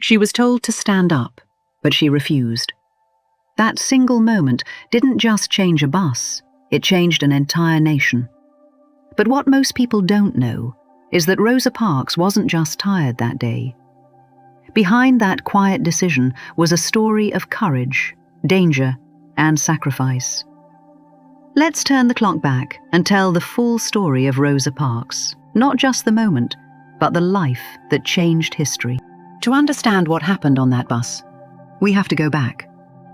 She was told to stand up, but she refused. That single moment didn't just change a bus, it changed an entire nation. But what most people don't know is that Rosa Parks wasn't just tired that day. Behind that quiet decision was a story of courage, danger, and sacrifice. Let's turn the clock back and tell the full story of Rosa Parks, not just the moment, but the life that changed history. To understand what happened on that bus, we have to go back.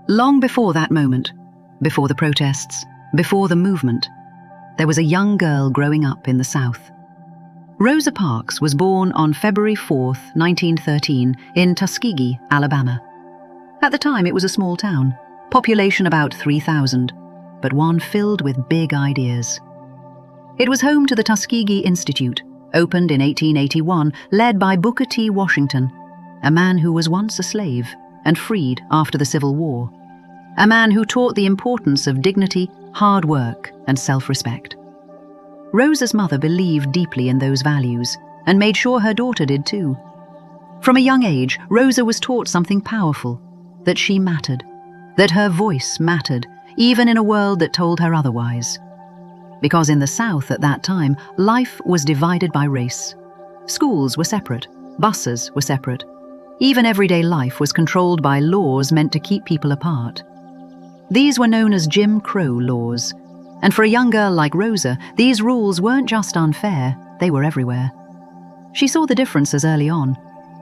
Long before that moment, before the protests, before the movement, there was a young girl growing up in the South. Rosa Parks was born on February 4th, 1913, in Tuskegee, Alabama. At the time, it was a small town, population about 3,000, but one filled with big ideas. It was home to the Tuskegee Institute, opened in 1881, led by Booker T. Washington, a man who was once a slave and freed after the Civil War, a man who taught the importance of dignity, hard work, and self-respect. Rosa's mother believed deeply in those values and made sure her daughter did too. From a young age, Rosa was taught something powerful, that she mattered, that her voice mattered, even in a world that told her otherwise. Because in the South at that time, life was divided by race. Schools were separate, buses were separate. Even everyday life was controlled by laws meant to keep people apart. These were known as Jim Crow laws. And for a young girl like Rosa, these rules weren't just unfair, they were everywhere. She saw the differences early on.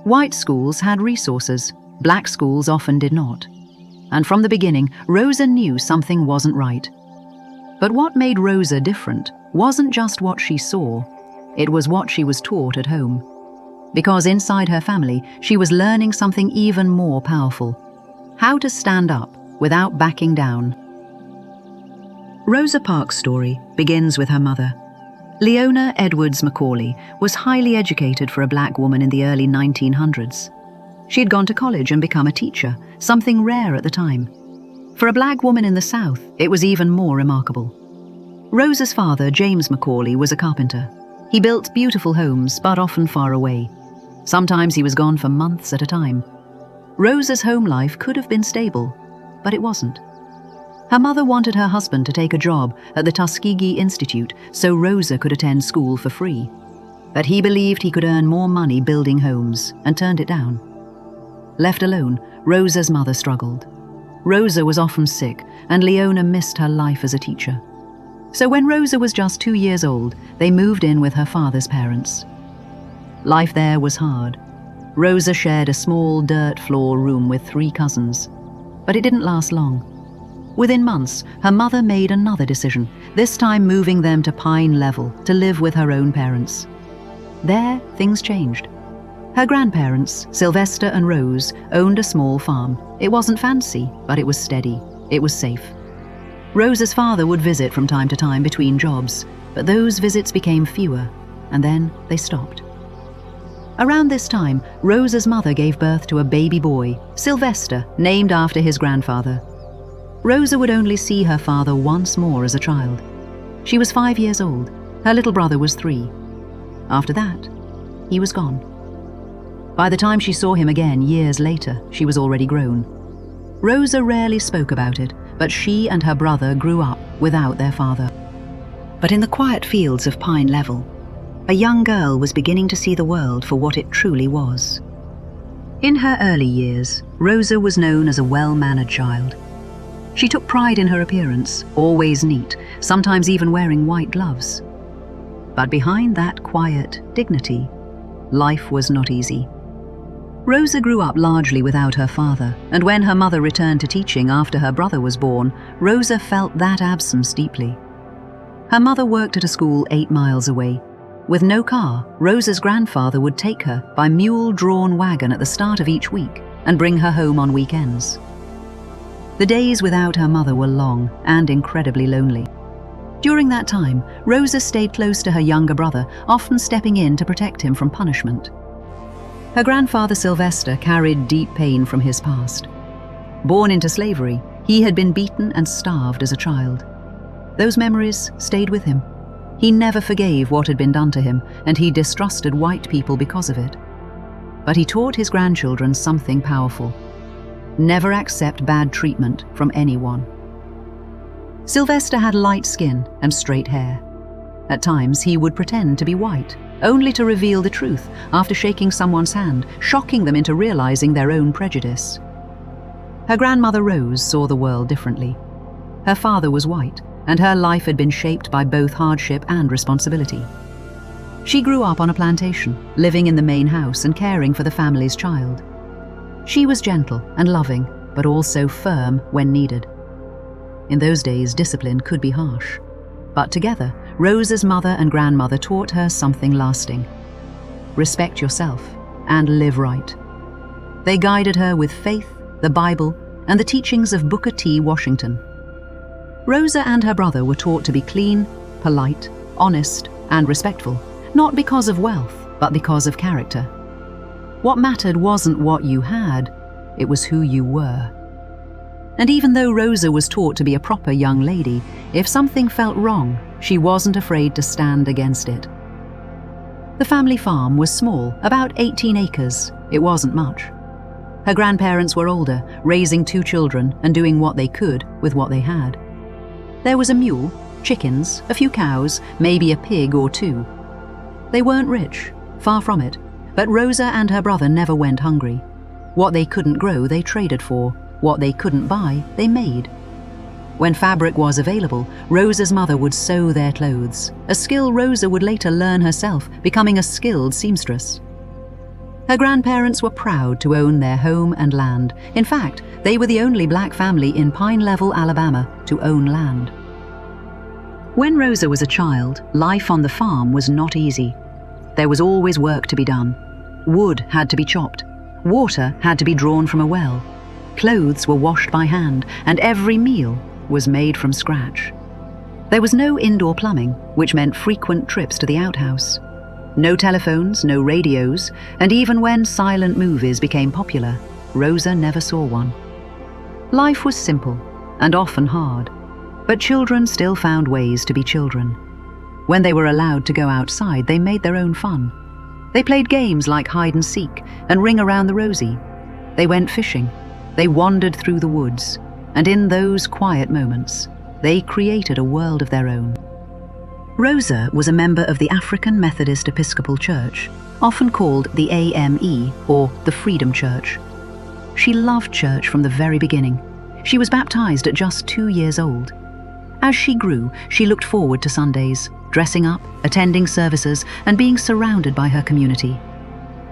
White schools had resources, black schools often did not. And from the beginning, Rosa knew something wasn't right. But what made Rosa different wasn't just what she saw, it was what she was taught at home. Because inside her family, she was learning something even more powerful: how to stand up without backing down. Rosa Parks' story begins with her mother. Leona Edwards Macaulay was highly educated for a black woman in the early 1900s. She had gone to college and become a teacher, something rare at the time. For a black woman in the South, it was even more remarkable. Rosa's father, James Macaulay, was a carpenter. He built beautiful homes, but often far away. Sometimes he was gone for months at a time. Rosa's home life could have been stable, but it wasn't. Her mother wanted her husband to take a job at the Tuskegee Institute so Rosa could attend school for free. But he believed he could earn more money building homes and turned it down. Left alone, Rosa's mother struggled. Rosa was often sick, and Leona missed her life as a teacher. So when Rosa was just 2 years old, they moved in with her father's parents. Life there was hard. Rosa shared a small dirt floor room with 3 cousins. But it didn't last long. Within months, her mother made another decision, this time moving them to Pine Level to live with her own parents. There, things changed. Her grandparents, Sylvester and Rose, owned a small farm. It wasn't fancy, but it was steady. It was safe. Rosa's father would visit from time to time between jobs, but those visits became fewer, and then they stopped. Around this time, Rosa's mother gave birth to a baby boy, Sylvester, named after his grandfather. Rosa would only see her father once more as a child. She was 5 years old. Her little brother was 3. After that, he was gone. By the time she saw him again years later, she was already grown. Rosa rarely spoke about it, but she and her brother grew up without their father. But in the quiet fields of Pine Level, a young girl was beginning to see the world for what it truly was. In her early years, Rosa was known as a well-mannered child. She took pride in her appearance, always neat, sometimes even wearing white gloves. But behind that quiet dignity, life was not easy. Rosa grew up largely without her father, and when her mother returned to teaching after her brother was born, Rosa felt that absence deeply. Her mother worked at a school 8 miles away. With no car, Rosa's grandfather would take her by mule-drawn wagon at the start of each week and bring her home on weekends. The days without her mother were long and incredibly lonely. During that time, Rosa stayed close to her younger brother, often stepping in to protect him from punishment. Her grandfather Sylvester carried deep pain from his past. Born into slavery, he had been beaten and starved as a child. Those memories stayed with him. He never forgave what had been done to him, and he distrusted white people because of it. but he taught his grandchildren something powerful. Never accept bad treatment from anyone. Sylvester had light skin and straight hair. At times, he would pretend to be white, only to reveal the truth after shaking someone's hand, shocking them into realizing their own prejudice. Her grandmother Rose saw the world differently. Her father was white, and her life had been shaped by both hardship and responsibility. She grew up on a plantation, living in the main house and caring for the family's child. She was gentle and loving, but also firm when needed. In those days, discipline could be harsh. But together, Rosa's mother and grandmother taught her something lasting. Respect yourself and live right. They guided her with faith, the Bible, and the teachings of Booker T. Washington. Rosa and her brother were taught to be clean, polite, honest, and respectful, not because of wealth, but because of character. What mattered wasn't what you had, it was who you were. And even though Rosa was taught to be a proper young lady, if something felt wrong, she wasn't afraid to stand against it. The family farm was small, about 18 acres. It wasn't much. Her grandparents were older, raising 2 children and doing what they could with what they had. There was a mule, chickens, a few cows, maybe a pig or 2. They weren't rich, far from it, but Rosa and her brother never went hungry. What they couldn't grow, they traded for. What they couldn't buy, they made. When fabric was available, Rosa's mother would sew their clothes, a skill Rosa would later learn herself, becoming a skilled seamstress. Her grandparents were proud to own their home and land. In fact, they were the only black family in Pine Level, Alabama, to own land. When Rosa was a child, life on the farm was not easy. There was always work to be done. Wood had to be chopped. Water had to be drawn from a well. Clothes were washed by hand, and every meal was made from scratch. There was no indoor plumbing, which meant frequent trips to the outhouse. No telephones, no radios, and even when silent movies became popular, Rosa never saw one. Life was simple and often hard, but children still found ways to be children. When they were allowed to go outside, they made their own fun. They played games like hide and seek and ring around the rosy. They went fishing. They wandered through the woods, and in those quiet moments, they created a world of their own. Rosa was a member of the African Methodist Episcopal Church, often called the AME, or the Freedom Church. She loved church from the very beginning. She was baptized at just 2 years old. As she grew, she looked forward to Sundays, dressing up, attending services, and being surrounded by her community.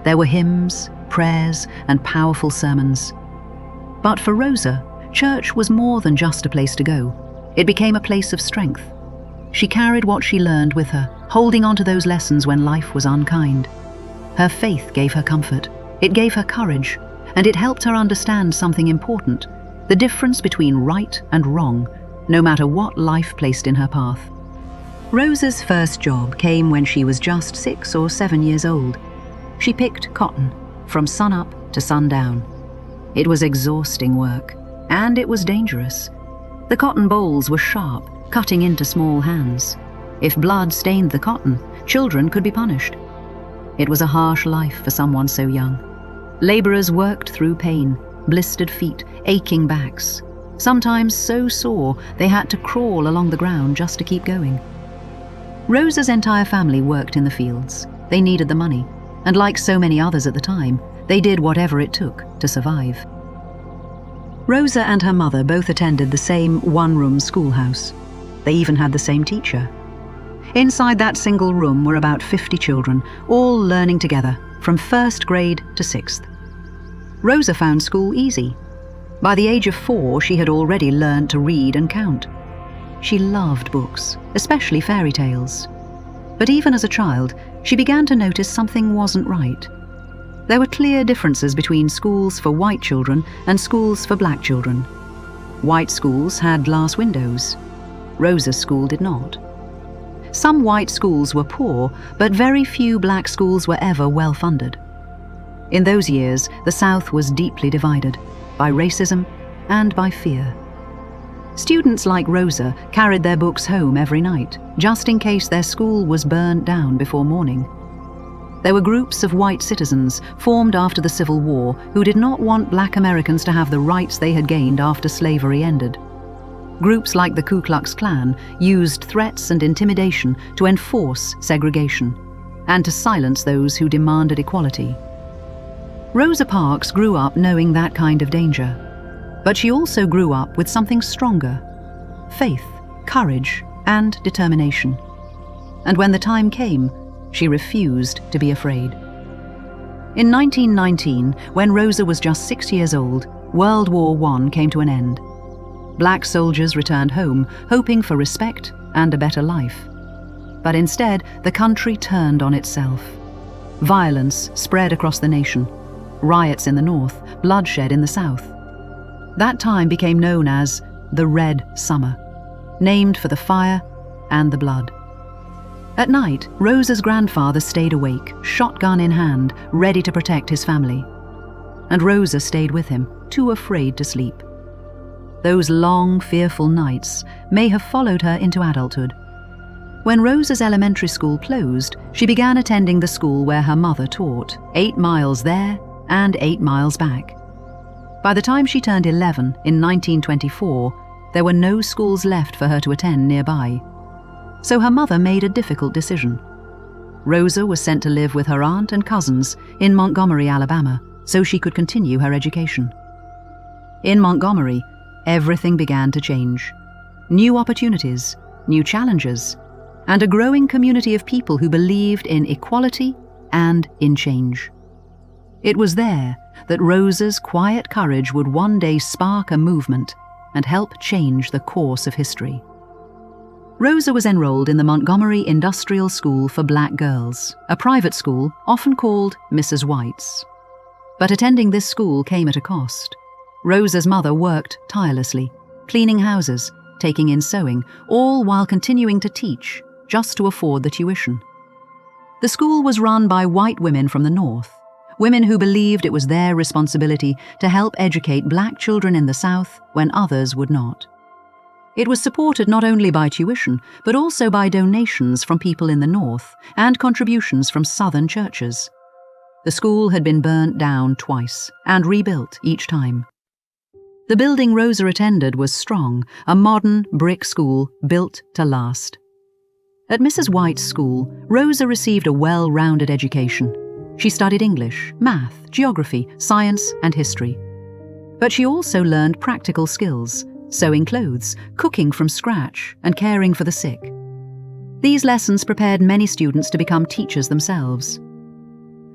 There were hymns, prayers, and powerful sermons. But for Rosa, church was more than just a place to go. It became a place of strength. She carried what she learned with her, holding on to those lessons when life was unkind. Her faith gave her comfort, it gave her courage, and it helped her understand something important, the difference between right and wrong, no matter what life placed in her path. Rosa's first job came when she was just 6 or 7 years old. She picked cotton, from sunup to sundown. It was exhausting work, and it was dangerous. The cotton bolls were sharp, cutting into small hands. If blood stained the cotton, children could be punished. It was a harsh life for someone so young. Laborers worked through pain, blistered feet, aching backs. Sometimes so sore they had to crawl along the ground just to keep going. Rosa's entire family worked in the fields. They needed the money, and like so many others at the time, they did whatever it took to survive. Rosa and her mother both attended the same one-room schoolhouse. They even had the same teacher. Inside that single room were about 50 children, all learning together, from 1st grade to 6th. Rosa found school easy. By the age of 4, she had already learned to read and count. She loved books, especially fairy tales. But even as a child, she began to notice something wasn't right. There were clear differences between schools for white children and schools for black children. White schools had glass windows. Rosa's school did not. Some white schools were poor, but very few black schools were ever well-funded. In those years, the South was deeply divided by racism and by fear. Students like Rosa carried their books home every night, just in case their school was burned down before morning. There were groups of white citizens formed after the Civil War who did not want black Americans to have the rights they had gained after slavery ended. Groups like the Ku Klux Klan used threats and intimidation to enforce segregation and to silence those who demanded equality. Rosa Parks grew up knowing that kind of danger, but she also grew up with something stronger: faith, courage, and determination. And when the time came, she refused to be afraid. In 1919, when Rosa was just 6 years old, World War I came to an end. Black soldiers returned home, hoping for respect and a better life. But instead, the country turned on itself. Violence spread across the nation. Riots in the north, bloodshed in the south. That time became known as the Red Summer, named for the fire and the blood. At night, Rosa's grandfather stayed awake, shotgun in hand, ready to protect his family. And Rosa stayed with him, too afraid to sleep. Those long, fearful nights may have followed her into adulthood. When Rosa's elementary school closed, she began attending the school where her mother taught, 8 miles there and 8 miles back. By the time she turned 11 in 1924, there were no schools left for her to attend nearby. So her mother made a difficult decision. Rosa was sent to live with her aunt and cousins in Montgomery, Alabama, so she could continue her education. In Montgomery, everything began to change. New opportunities, new challenges, and a growing community of people who believed in equality and in change. It was there that Rosa's quiet courage would one day spark a movement and help change the course of history. Rosa was enrolled in the Montgomery Industrial School for Black Girls, a private school often called Mrs. White's. But attending this school came at a cost. Rosa's mother worked tirelessly, cleaning houses, taking in sewing, all while continuing to teach, just to afford the tuition. The school was run by white women from the North, women who believed it was their responsibility to help educate black children in the South when others would not. It was supported not only by tuition, but also by donations from people in the North and contributions from Southern churches. The school had been burnt down twice and rebuilt each time. The building Rosa attended was strong, a modern brick school built to last. At Mrs. White's school, Rosa received a well-rounded education. She studied English, math, geography, science, and history. But she also learned practical skills: sewing clothes, cooking from scratch, and caring for the sick. These lessons prepared many students to become teachers themselves.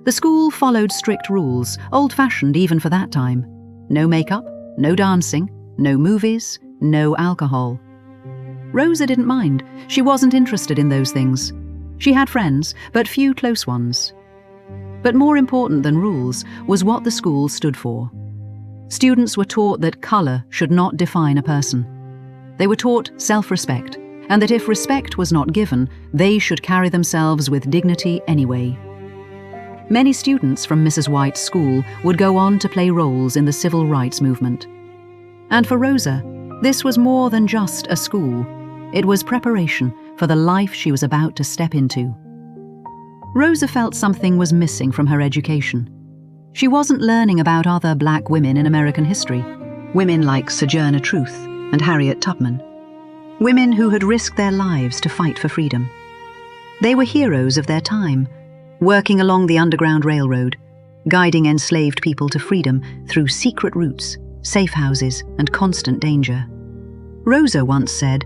The school followed strict rules, old-fashioned even for that time. No makeup, no dancing, no movies, no alcohol. Rosa didn't mind. She wasn't interested in those things. She had friends, but few close ones. But more important than rules was what the school stood for. Students were taught that color should not define a person. They were taught self-respect, and that if respect was not given, they should carry themselves with dignity anyway. Many students from Mrs. White's school would go on to play roles in the civil rights movement. And for Rosa, this was more than just a school. It was preparation for the life she was about to step into. Rosa felt something was missing from her education. She wasn't learning about other black women in American history, women like Sojourner Truth and Harriet Tubman, women who had risked their lives to fight for freedom. They were heroes of their time, working along the Underground Railroad, guiding enslaved people to freedom through secret routes, safe houses, and constant danger. Rosa once said,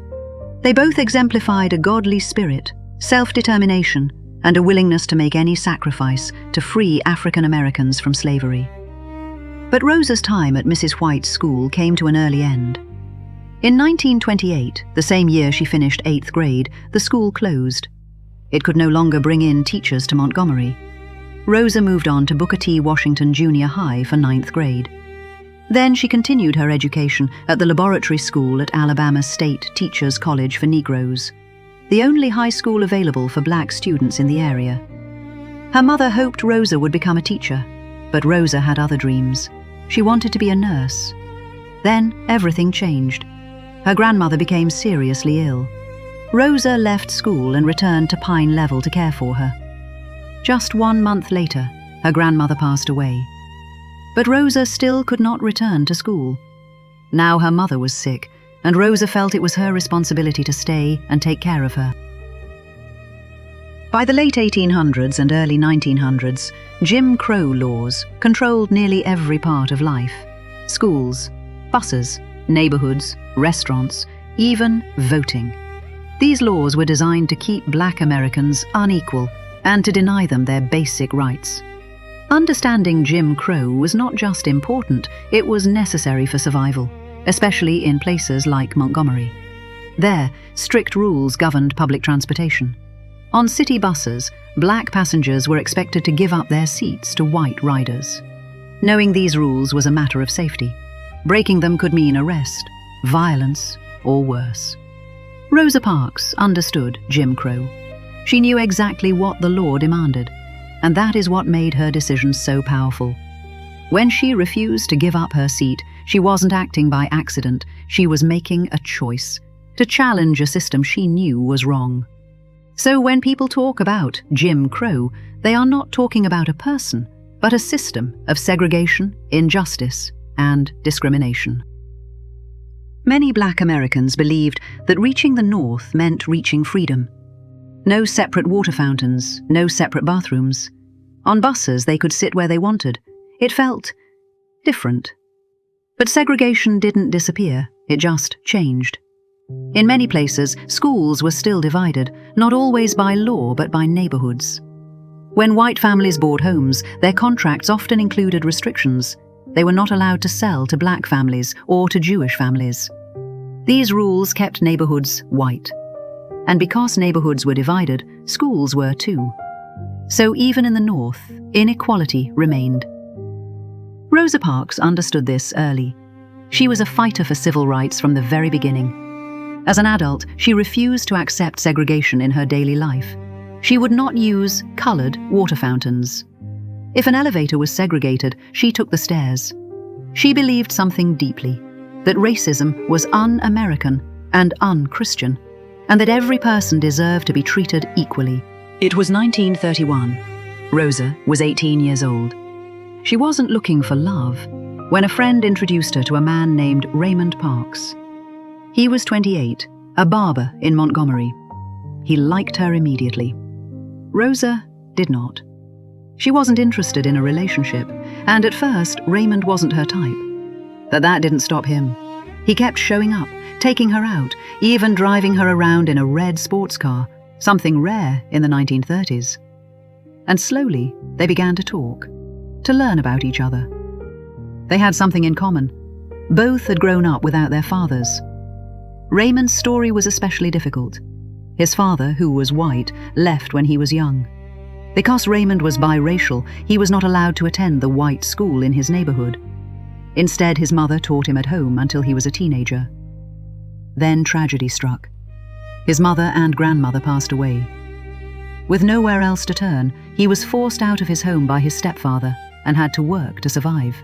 "They both exemplified a godly spirit, self-determination, and a willingness to make any sacrifice to free African Americans from slavery." But Rosa's time at Mrs. White's school came to an early end. In 1928, the same year she finished 8th grade, the school closed. It could no longer bring in teachers to Montgomery. Rosa moved on to Booker T. Washington Junior High for 9th grade. Then she continued her education at the laboratory school at Alabama State Teachers College for Negroes, the only high school available for black students in the area. Her mother hoped Rosa would become a teacher, but Rosa had other dreams. She wanted to be a nurse. Then everything changed. Her grandmother became seriously ill. Rosa left school and returned to Pine Level to care for her. Just 1 month later, her grandmother passed away. But Rosa still could not return to school. Now her mother was sick, and Rosa felt it was her responsibility to stay and take care of her. By the late 1800s and early 1900s, Jim Crow laws controlled nearly every part of life. Schools, buses, neighborhoods, restaurants, even voting. These laws were designed to keep Black Americans unequal and to deny them their basic rights. Understanding Jim Crow was not just important, it was necessary for survival, especially in places like Montgomery. There, strict rules governed public transportation. On city buses, Black passengers were expected to give up their seats to white riders. Knowing these rules was a matter of safety. Breaking them could mean arrest, violence, or worse. Rosa Parks understood Jim Crow. She knew exactly what the law demanded, and that is what made her decisions so powerful. When she refused to give up her seat, she wasn't acting by accident, she was making a choice to challenge a system she knew was wrong. So when people talk about Jim Crow, they are not talking about a person, but a system of segregation, injustice, and discrimination. Many Black Americans believed that reaching the North meant reaching freedom. No separate water fountains, no separate bathrooms. On buses, they could sit where they wanted. It felt different. But segregation didn't disappear, it just changed. In many places, schools were still divided, not always by law but by neighborhoods. When white families bought homes, their contracts often included restrictions. They were not allowed to sell to Black families or to Jewish families. These rules kept neighborhoods white. And because neighborhoods were divided, schools were too. So even in the North, inequality remained. Rosa Parks understood this early. She was a fighter for civil rights from the very beginning. As an adult, she refused to accept segregation in her daily life. She would not use colored water fountains. If an elevator was segregated, she took the stairs. She believed something deeply, that racism was un-American and un-Christian, and that every person deserved to be treated equally. It was 1931. Rosa was 18 years old. She wasn't looking for love when a friend introduced her to a man named Raymond Parks. He was 28, a barber in Montgomery. He liked her immediately. Rosa did not. She wasn't interested in a relationship, and at first, Raymond wasn't her type. But that didn't stop him. He kept showing up, taking her out, even driving her around in a red sports car, something rare in the 1930s. And slowly, they began to talk, to learn about each other. They had something in common. Both had grown up without their fathers. Raymond's story was especially difficult. His father, who was white, left when he was young. Because Raymond was biracial, he was not allowed to attend the white school in his neighborhood. Instead, his mother taught him at home until he was a teenager. Then tragedy struck. His mother and grandmother passed away. With nowhere else to turn, he was forced out of his home by his stepfather and had to work to survive.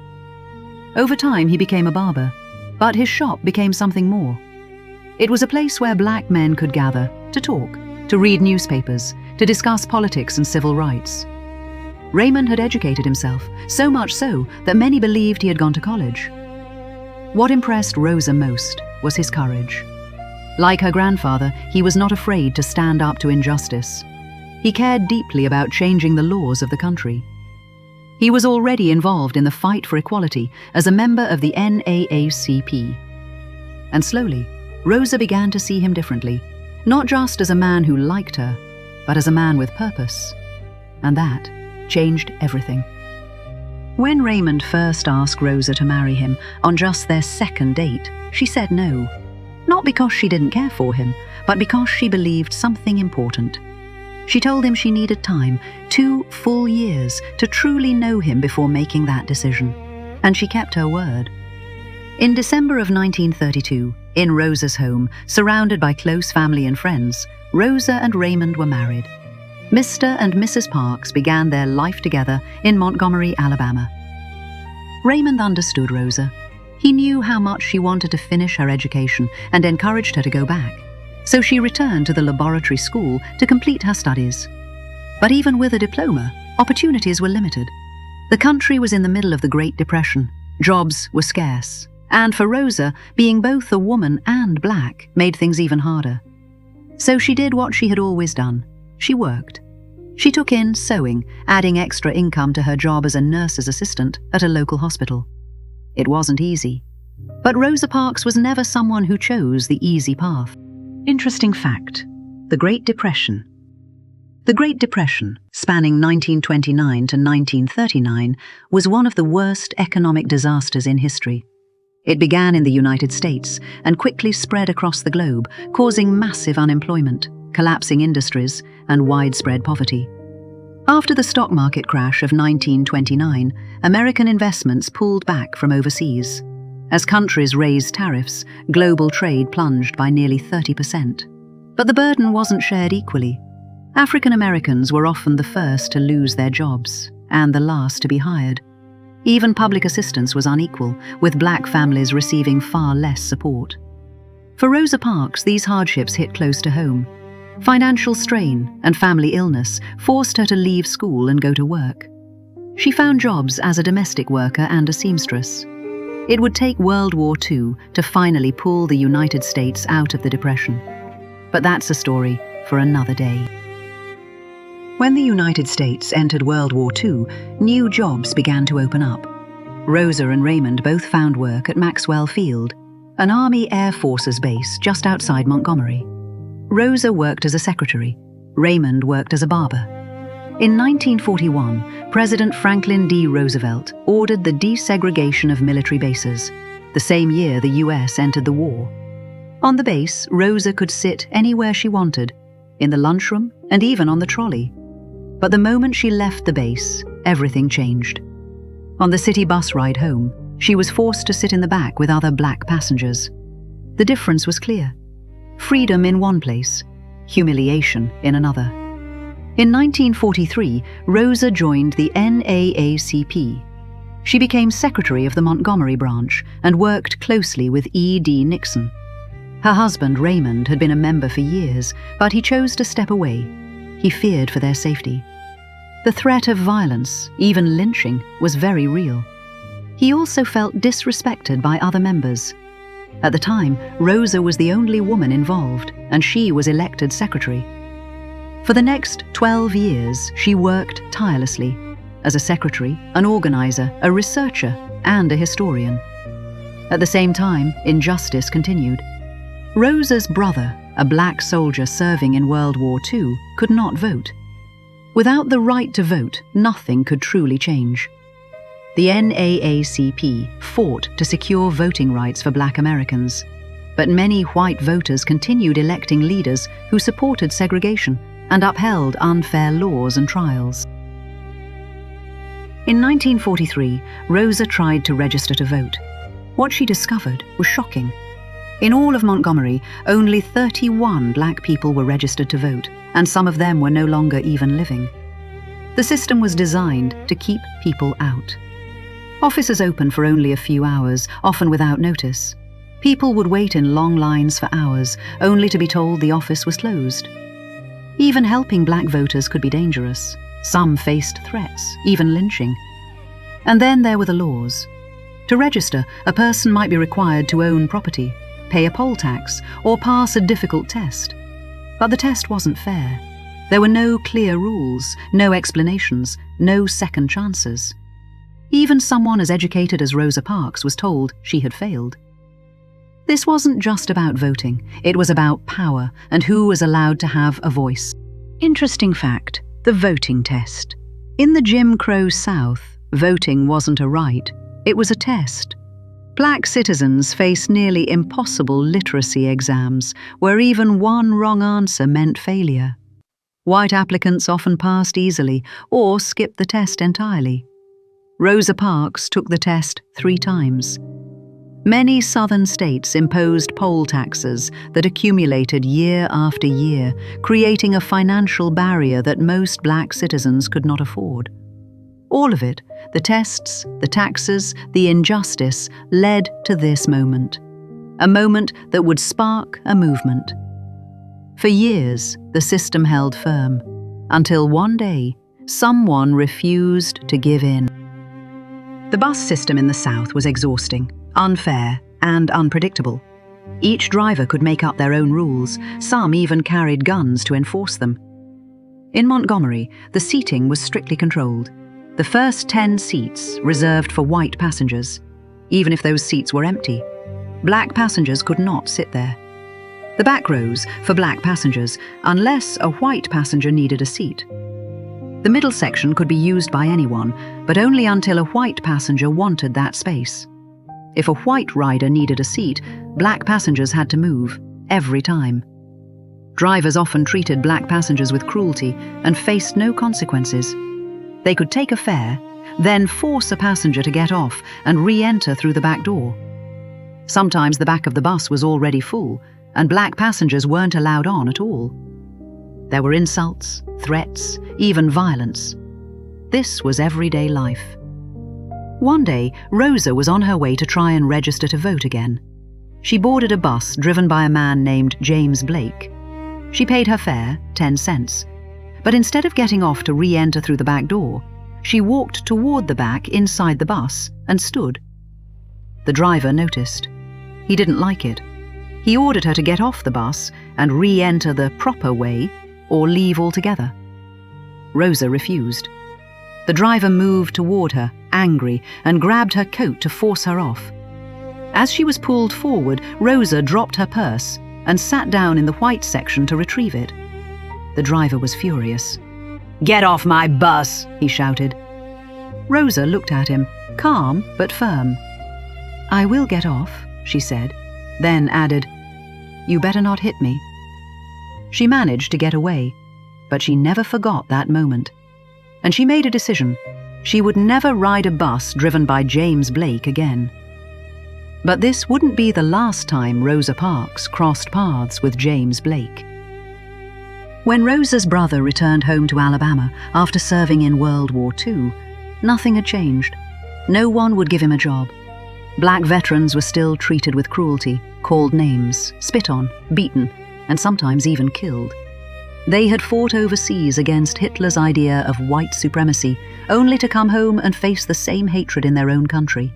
Over time, he became a barber, but his shop became something more. It was a place where Black men could gather, to talk, to read newspapers, to discuss politics and civil rights. Raymond had educated himself, so much so that many believed he had gone to college. What impressed Rosa most was his courage. Like her grandfather, he was not afraid to stand up to injustice. He cared deeply about changing the laws of the country. He was already involved in the fight for equality as a member of the NAACP. And slowly, Rosa began to see him differently, not just as a man who liked her, but as a man with purpose. And that changed everything. When Raymond first asked Rosa to marry him on just their second date, she said no. Not because she didn't care for him, but because she believed something important. She told him she needed time, 2 full years, to truly know him before making that decision. And she kept her word. In December of 1932, in Rosa's home, surrounded by close family and friends, Rosa and Raymond were married. Mr. and Mrs. Parks began their life together in Montgomery, Alabama. Raymond understood Rosa. He knew how much she wanted to finish her education and encouraged her to go back. So she returned to the laboratory school to complete her studies. But even with a diploma, opportunities were limited. The country was in the middle of the Great Depression. Jobs were scarce. And for Rosa, being both a woman and black made things even harder. So she did what she had always done. She worked. She took in sewing, adding extra income to her job as a nurse's assistant at a local hospital. It wasn't easy. But Rosa Parks was never someone who chose the easy path. Interesting fact: the Great Depression. The Great Depression, spanning 1929 to 1939, was one of the worst economic disasters in history. It began in the United States and quickly spread across the globe, causing massive unemployment, collapsing industries, and widespread poverty. After the stock market crash of 1929, American investments pulled back from overseas. As countries raised tariffs, global trade plunged by nearly 30%. But the burden wasn't shared equally. African Americans were often the first to lose their jobs and the last to be hired. Even public assistance was unequal, with black families receiving far less support. For Rosa Parks, these hardships hit close to home. Financial strain and family illness forced her to leave school and go to work. She found jobs as a domestic worker and a seamstress. It would take World War II to finally pull the United States out of the Depression. But that's a story for another day. When the United States entered World War II, new jobs began to open up. Rosa and Raymond both found work at Maxwell Field, an Army Air Forces base just outside Montgomery. Rosa worked as a secretary. Raymond worked as a barber. In 1941, President Franklin D. Roosevelt ordered the desegregation of military bases. The same year, the US entered the war. On the base, Rosa could sit anywhere she wanted, in the lunchroom and even on the trolley. But the moment she left the base, everything changed. On the city bus ride home, she was forced to sit in the back with other black passengers. The difference was clear. Freedom in one place, humiliation in another. In 1943, Rosa joined the NAACP. She became secretary of the Montgomery branch and worked closely with E.D. Nixon. Her husband, Raymond, had been a member for years, but he chose to step away. He feared for their safety. The threat of violence, even lynching, was very real. He also felt disrespected by other members. At the time, Rosa was the only woman involved, and she was elected secretary. For the next 12 years, she worked tirelessly as a secretary, an organizer, a researcher, and a historian. At the same time, injustice continued. Rosa's brother, a black soldier serving in World War II, could not vote. Without the right to vote, nothing could truly change. The NAACP fought to secure voting rights for black Americans, but many white voters continued electing leaders who supported segregation and upheld unfair laws and trials. In 1943, Rosa tried to register to vote. What she discovered was shocking. In all of Montgomery, only 31 black people were registered to vote, and some of them were no longer even living. The system was designed to keep people out. Offices opened for only a few hours, often without notice. People would wait in long lines for hours, only to be told the office was closed. Even helping black voters could be dangerous. Some faced threats, even lynching. And then there were the laws. To register, a person might be required to own property, pay a poll tax, or pass a difficult test. But the test wasn't fair. There were no clear rules, no explanations, no second chances. Even someone as educated as Rosa Parks was told she had failed. This wasn't just about voting, it was about power and who was allowed to have a voice. Interesting fact, the voting test. In the Jim Crow South, voting wasn't a right, it was a test. Black citizens faced nearly impossible literacy exams, where even one wrong answer meant failure. White applicants often passed easily or skipped the test entirely. Rosa Parks took the test 3 times. Many southern states imposed poll taxes that accumulated year after year, creating a financial barrier that most black citizens could not afford. All of it, the tests, the taxes, the injustice, led to this moment. A moment that would spark a movement. For years, the system held firm. until one day, someone refused to give in. The bus system in the South was exhausting, unfair, and unpredictable. Each driver could make up their own rules, some even carried guns to enforce them. In Montgomery, the seating was strictly controlled. The first 10 seats reserved for white passengers. Even if those seats were empty, black passengers could not sit there. The back rows for black passengers, unless a white passenger needed a seat. The middle section could be used by anyone, but only until a white passenger wanted that space. If a white rider needed a seat, black passengers had to move, every time. Drivers often treated black passengers with cruelty and faced no consequences. They could take a fare, then force a passenger to get off and re-enter through the back door. Sometimes the back of the bus was already full, and black passengers weren't allowed on at all. There were insults, threats, even violence. This was everyday life. One day, Rosa was on her way to try and register to vote again. She boarded a bus driven by a man named James Blake. She paid her fare, 10 cents. But instead of getting off to re-enter through the back door, she walked toward the back inside the bus and stood. The driver noticed. He didn't like it. He ordered her to get off the bus and re-enter the proper way or leave altogether. Rosa refused. The driver moved toward her, angry, and grabbed her coat to force her off. As she was pulled forward, Rosa dropped her purse and sat down in the white section to retrieve it. The driver was furious. "Get off my bus!" he shouted. Rosa looked at him, calm but firm. "I will get off," she said, then added, "You better not hit me." She managed to get away, but she never forgot that moment. And she made a decision. She would never ride a bus driven by James Blake again. But this wouldn't be the last time Rosa Parks crossed paths with James Blake. When Rosa's brother returned home to Alabama after serving in World War II, nothing had changed. No one would give him a job. Black veterans were still treated with cruelty, called names, spit on, beaten, and sometimes even killed. They had fought overseas against Hitler's idea of white supremacy, only to come home and face the same hatred in their own country.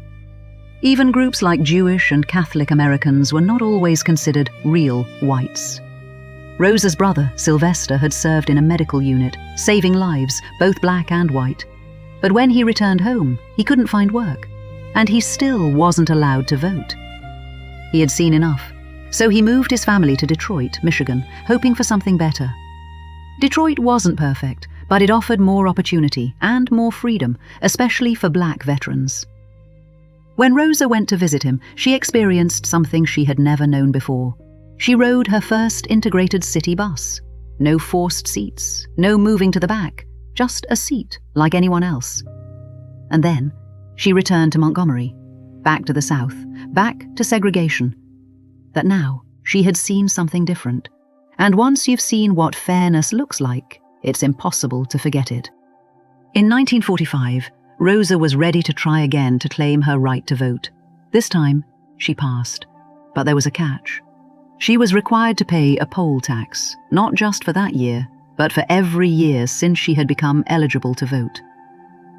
Even groups like Jewish and Catholic Americans were not always considered real whites. Rosa's brother, Sylvester, had served in a medical unit, saving lives, both black and white. But when he returned home, he couldn't find work, and he still wasn't allowed to vote. He had seen enough, so he moved his family to Detroit, Michigan, hoping for something better. Detroit wasn't perfect, but it offered more opportunity and more freedom, especially for black veterans. When Rosa went to visit him, she experienced something she had never known before. She rode her first integrated city bus. No forced seats, no moving to the back, just a seat like anyone else. And then she returned to Montgomery, back to the South, back to segregation. But now she had seen something different. And once you've seen what fairness looks like, it's impossible to forget it. In 1945, Rosa was ready to try again to claim her right to vote. This time, she passed. But there was a catch. She was required to pay a poll tax, not just for that year, but for every year since she had become eligible to vote.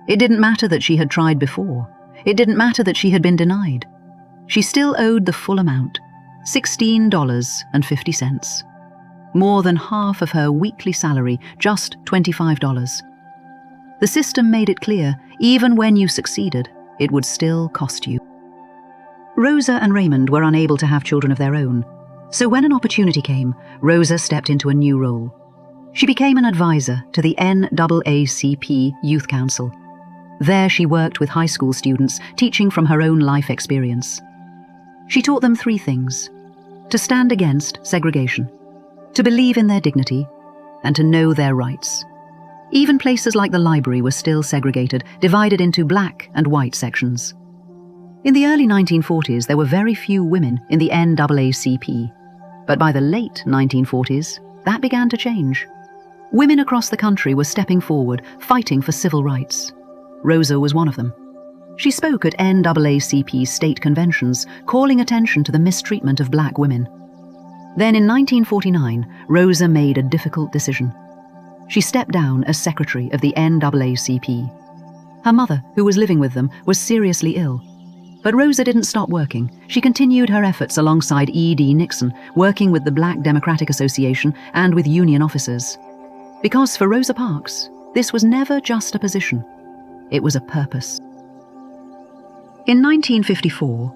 It didn't matter that she had tried before. It didn't matter that she had been denied. She still owed the full amount, $16.50. More than half of her weekly salary, just $25. The system made it clear, even when you succeeded, it would still cost you. Rosa and Raymond were unable to have children of their own, so when an opportunity came, Rosa stepped into a new role. She became an advisor to the NAACP Youth Council. There she worked with high school students, teaching from her own life experience. She taught them 3 things: to stand against segregation, to believe in their dignity, and to know their rights. Even places like the library were still segregated, divided into black and white sections. In the early 1940s, there were very few women in the NAACP. But by the late 1940s, that began to change. Women across the country were stepping forward, fighting for civil rights. Rosa was one of them. She spoke at NAACP state conventions, calling attention to the mistreatment of black women. Then in 1949, Rosa made a difficult decision. she stepped down as secretary of the NAACP. Her mother, who was living with them, was seriously ill. But Rosa didn't stop working. She continued her efforts alongside E.D. Nixon, working with the Black Democratic Association and with union officers. Because for Rosa Parks, this was never just a position. It was a purpose. In 1954,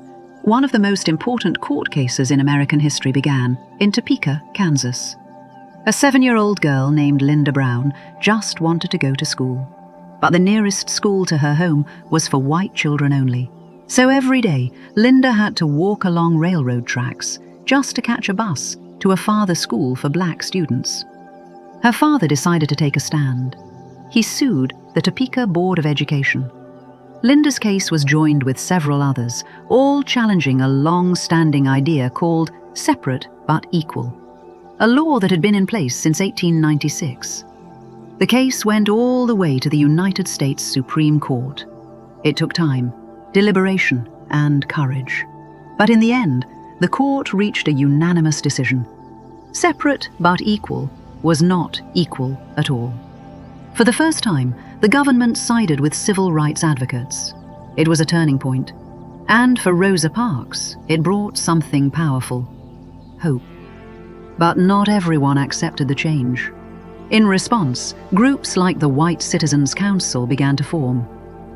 one of the most important court cases in American history began in Topeka, Kansas. A 7-year-old girl named Linda Brown just wanted to go to school. But the nearest school to her home was for white children only. So every day, Linda had to walk along railroad tracks just to catch a bus to a farther school for black students. Her father decided to take a stand. He sued the Topeka Board of Education. Linda's case was joined with several others, all challenging a long-standing idea called separate but equal, a law that had been in place since 1896. The case went all the way to the United States Supreme Court. It took time, deliberation, and courage. But in the end, the court reached a unanimous decision. Separate but equal was not equal at all. For the first time, the government sided with civil rights advocates. It was a turning point. And for Rosa Parks, it brought something powerful: hope. But not everyone accepted the change. In response, groups like the White Citizens Council began to form.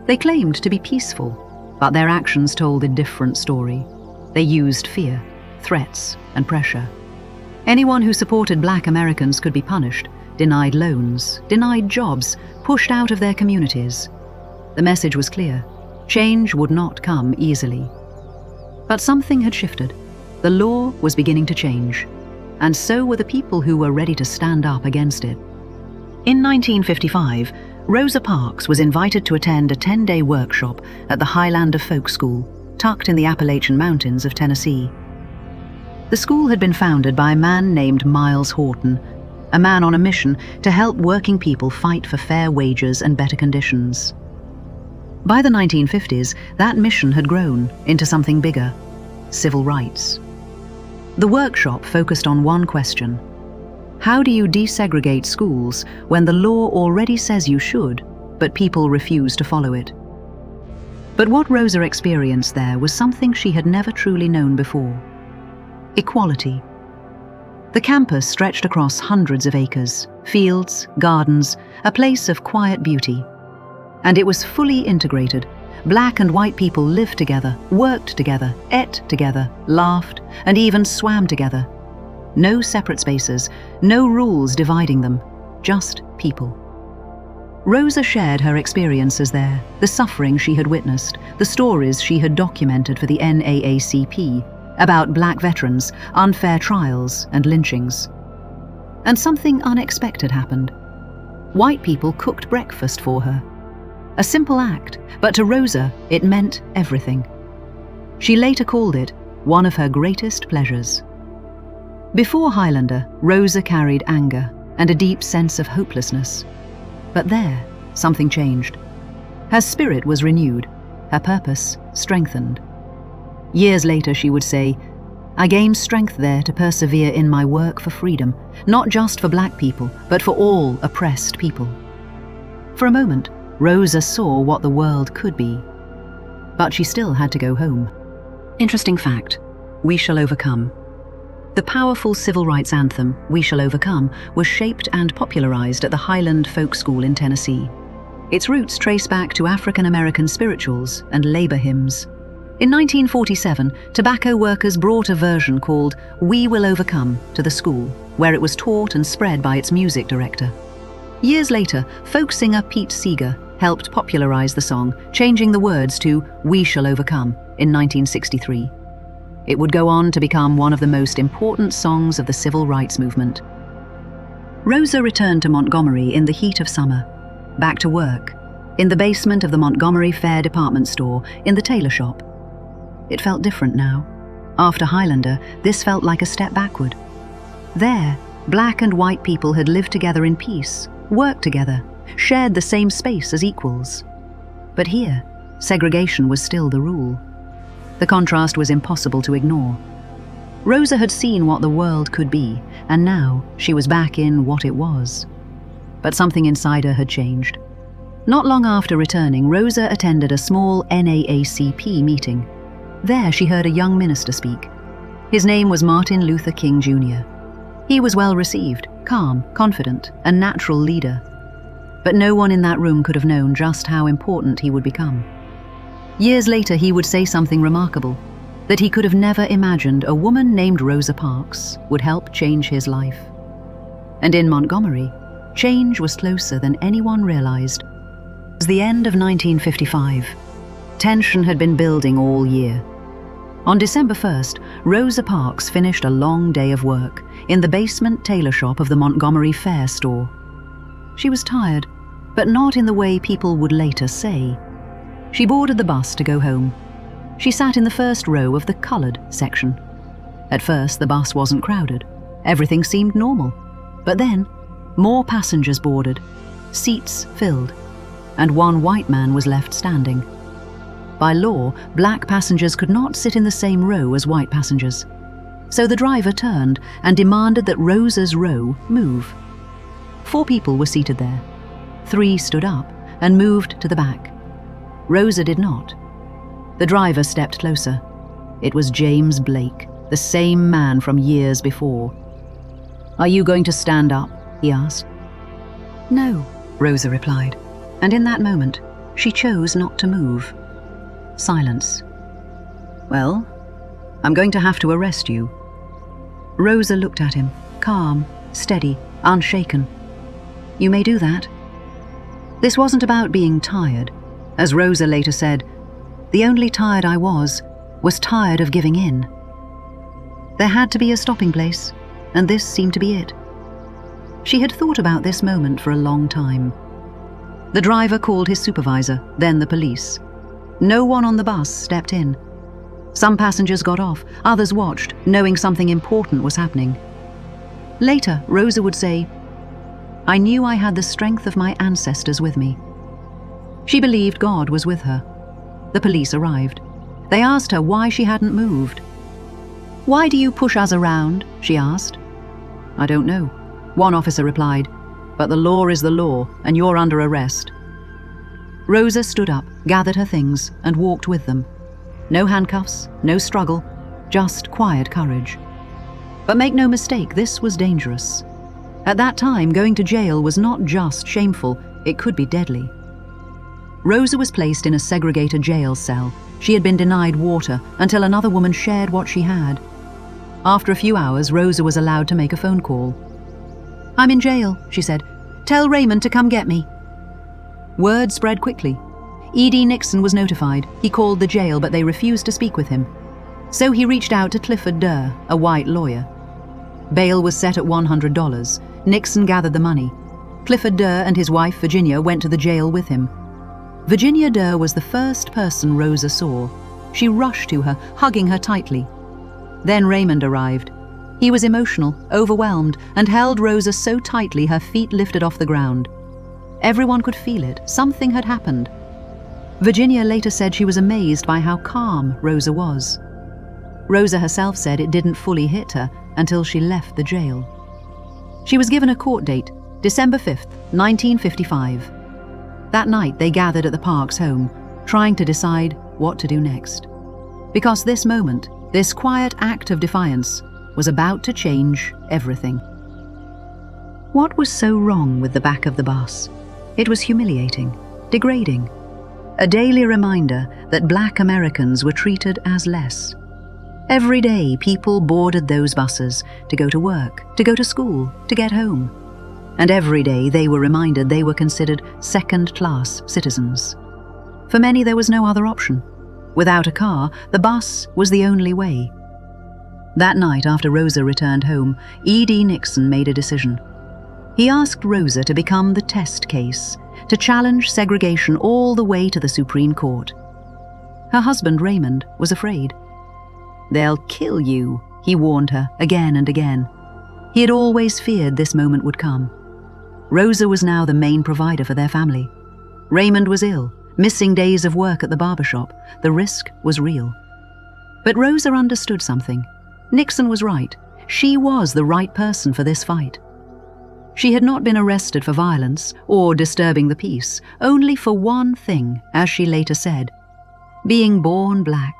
They claimed to be peaceful, but their actions told a different story. They used fear, threats, and pressure. Anyone who supported black Americans could be punished, denied loans, denied jobs, pushed out of their communities. The message was clear: change would not come easily. But something had shifted. The law was beginning to change, and so were the people who were ready to stand up against it. In 1955, Rosa Parks was invited to attend a 10-day workshop at the Highlander Folk School, tucked in the Appalachian Mountains of Tennessee. The school had been founded by a man named Miles Horton, a man on a mission to help working people fight for fair wages and better conditions. By the 1950s, that mission had grown into something bigger: civil rights. The workshop focused on one question: how do you desegregate schools when the law already says you should, but people refuse to follow it? But what Rosa experienced there was something she had never truly known before: equality. The campus stretched across hundreds of acres, fields, gardens, a place of quiet beauty. And it was fully integrated. Black and white people lived together, worked together, ate together, laughed, and even swam together. No separate spaces, no rules dividing them, just people. Rosa shared her experiences there, the suffering she had witnessed, the stories she had documented for the NAACP about black veterans, unfair trials, and lynchings. And something unexpected happened. White people cooked breakfast for her. A simple act, but to Rosa, it meant everything. She later called it one of her greatest pleasures. Before Highlander, Rosa carried anger and a deep sense of hopelessness. But there, something changed. Her spirit was renewed, her purpose strengthened. Years later, she would say, "I gained strength there to persevere in my work for freedom, not just for black people, but for all oppressed people." For a moment, Rosa saw what the world could be. But she still had to go home. Interesting fact: "We Shall Overcome." The powerful civil rights anthem, "We Shall Overcome," was shaped and popularized at the Highland Folk School in Tennessee. Its roots trace back to African American spirituals and labor hymns. In 1947, tobacco workers brought a version called "We Will Overcome" to the school, where it was taught and spread by its music director. Years later, folk singer Pete Seeger helped popularize the song, changing the words to "We Shall Overcome" in 1963. It would go on to become one of the most important songs of the civil rights movement. Rosa returned to Montgomery in the heat of summer, back to work, in the basement of the Montgomery Fair department store, in the tailor shop. It felt different now. After Highlander, this felt like a step backward. There, black and white people had lived together in peace, worked together, shared the same space as equals. But here, segregation was still the rule. The contrast was impossible to ignore. Rosa had seen what the world could be, and now she was back in what it was. but something inside her had changed. Not long after returning, Rosa attended a small NAACP meeting. There she heard a young minister speak. His name was Martin Luther King Jr. He was well received, calm, confident, a natural leader. But no one in that room could have known just how important he would become. Years later, he would say something remarkable, that he could have never imagined a woman named Rosa Parks would help change his life. And in Montgomery, change was closer than anyone realized. It was the end of 1955. Tension had been building all year. On December 1st, Rosa Parks finished a long day of work in the basement tailor shop of the Montgomery Fair store. She was tired, but not in the way people would later say. She boarded the bus to go home. She sat in the first row of the colored section. At first, the bus wasn't crowded. Everything seemed normal. But then, more passengers boarded, seats filled, and one white man was left standing. By law, black passengers could not sit in the same row as white passengers. So the driver turned and demanded that Rosa's row move. 4 people were seated there. 3 stood up and moved to the back. Rosa did not. The driver stepped closer. It was James Blake, the same man from years before. "Are you going to stand up?" he asked. "No," Rosa replied, and in that moment, she chose not to move. Silence. "Well, I'm going to have to arrest you." Rosa looked at him, calm, steady, unshaken. "You may do that." This wasn't about being tired. As Rosa later said, "The only tired I was tired of giving in." There had to be a stopping place, and this seemed to be it. She had thought about this moment for a long time. The driver called his supervisor, then the police. No one on the bus stepped in. Some passengers got off, others watched, knowing something important was happening. Later, Rosa would say, "I knew I had the strength of my ancestors with me." She believed God was with her. The police arrived. They asked her why she hadn't moved. "Why do you push us around?" she asked. "I don't know," one officer replied, "but the law is the law, and you're under arrest." Rosa stood up, gathered her things, and walked with them. No handcuffs, no struggle, just quiet courage. But make no mistake, this was dangerous. At that time, going to jail was not just shameful, it could be deadly. Rosa was placed in a segregated jail cell. She had been denied water until another woman shared what she had. After a few hours, Rosa was allowed to make a phone call. "I'm in jail," she said. "Tell Raymond to come get me." Word spread quickly. E.D. Nixon was notified. He called the jail, but they refused to speak with him. So he reached out to Clifford Durr, a white lawyer. Bail was set at $100. Nixon gathered the money. Clifford Durr and his wife, Virginia, went to the jail with him. Virginia Durr was the first person Rosa saw. She rushed to her, hugging her tightly. Then Raymond arrived. He was emotional, overwhelmed, and held Rosa so tightly her feet lifted off the ground. Everyone could feel it. Something had happened. Virginia later said she was amazed by how calm Rosa was. Rosa herself said it didn't fully hit her until she left the jail. She was given a court date, December 5th, 1955. That night they gathered at the Parks' home, trying to decide what to do next. Because this moment, this quiet act of defiance, was about to change everything. What was so wrong with the back of the bus? It was humiliating, degrading. A daily reminder that Black Americans were treated as less. Every day, people boarded those buses to go to work, to go to school, to get home. And every day they were reminded they were considered second-class citizens. For many, there was no other option. Without a car, the bus was the only way. That night, after Rosa returned home, E.D. Nixon made a decision. He asked Rosa to become the test case, to challenge segregation all the way to the Supreme Court. Her husband, Raymond, was afraid. "They'll kill you," he warned her again and again. He had always feared this moment would come. Rosa was now the main provider for their family. Raymond was ill, missing days of work at the barbershop. The risk was real. But Rosa understood something. Nixon was right. She was the right person for this fight. She had not been arrested for violence or disturbing the peace, only for one thing, as she later said, being born black,